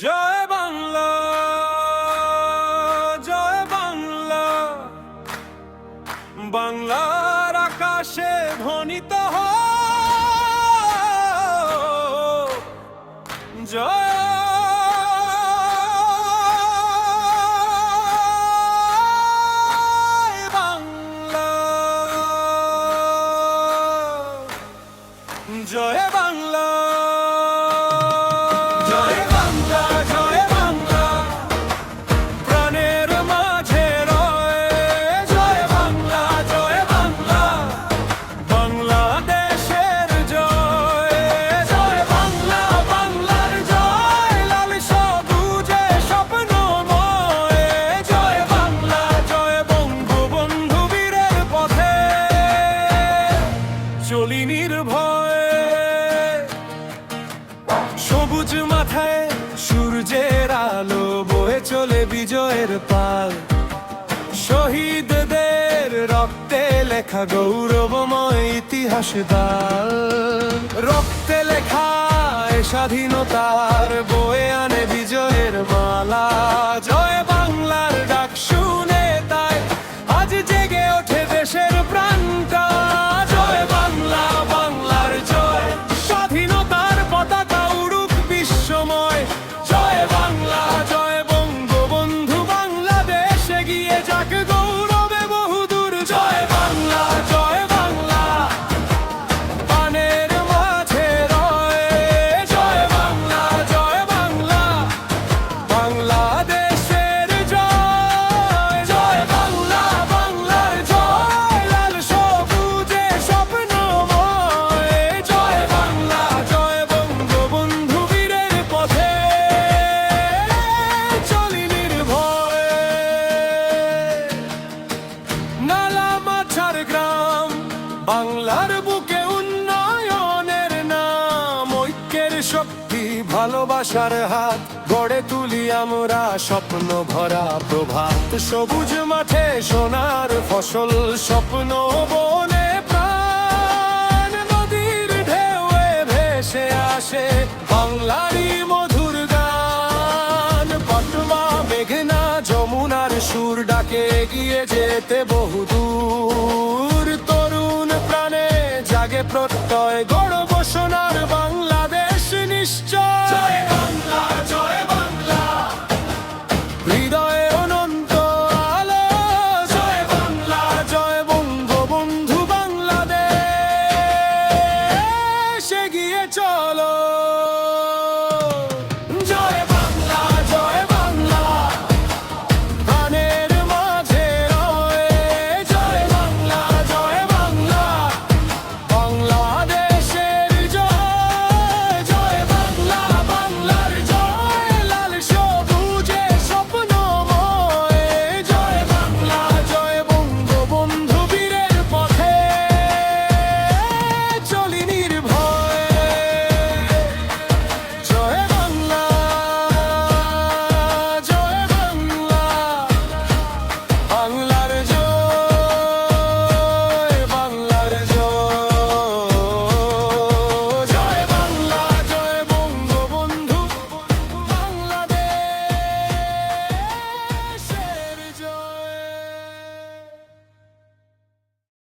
জয় বাংলা, জয় বাংলা। বাংলার আকাশে ধ্বনিত হোক জয় বাংলা, জয় বাংলা। চলি নির্ভয়ে সবুজ মাথায় সূর্যের আলো বয়ে চলে বিজয়ের পাল। শহীদদের রক্তে লেখা গৌরবময় ইতিহাস দাল। রক্তে লেখা এ স্বাধীনতার বয়ে আনে বিজয়ের মালা। জয় বাংলার ডাক শুনে তাই আজ জেগে ওঠে দেশের প্রাণটা। বাংলার বুকে উন্নয়নের নাম, ঐক্যের শক্তি ভালোবাসার হাত গড়ে তুলি আমরা স্বপ্ন ভরা প্রভাত। সবুজ মাঠে সোনার ফসল, স্বপ্ন বনে প্রাণ। নদীর ঢেউয়ে ভেসে আসে বাংলারই মধুর গান। পদ্মা মেঘনা যমুনার সুর ডাকে এগিয়ে যেতে বহুদূর। তরুণ প্রাণে জাগে প্রত্যয় গৌরব।